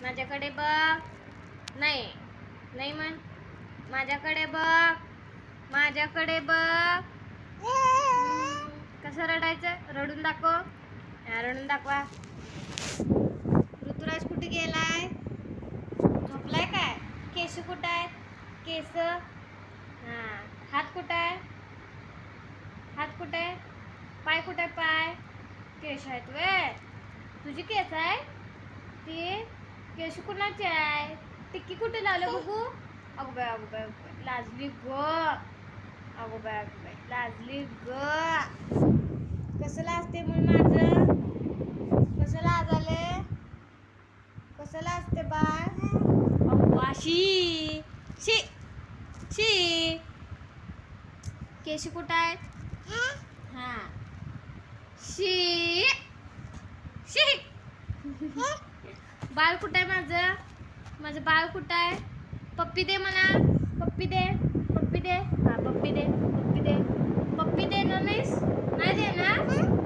माझ्याकडे बघ. नाही नाही म्हण. माझ्याकडे बघ. माझ्याकडे बघ. कसं रडायचं? रडून दाखव. रडून दाखवा. ऋतुराज कुठे गेलाय? झोपलाय काय? केस कुठं आहेत? केस. हात कुठं आहे? हात कुठे आहे? पाय कुठे आहे? पाय. केस आहेत वे. तुझी केस आहे ती? केस कुणाची आहे? टिक्की कुठे लावलं बघू? अगो बाय अगो बाय लाजली ग. अगो बाय अगो बाय लाजली ग. कसं लाजते म्हणून माझं? कसं लाजाले? कसं लाजते बाळ? अगो शी शी शी. केशी कुठं आहेत? हा शी शी. बाळ कुठं आहे माझं? माझं बाळ कुठं आहे? पप्पी दे मला. पप्पी दे. पप्पी दे. हा पप्पी दे. पप्पी दे. पप्पी देणार नाहीस? नाही देणार?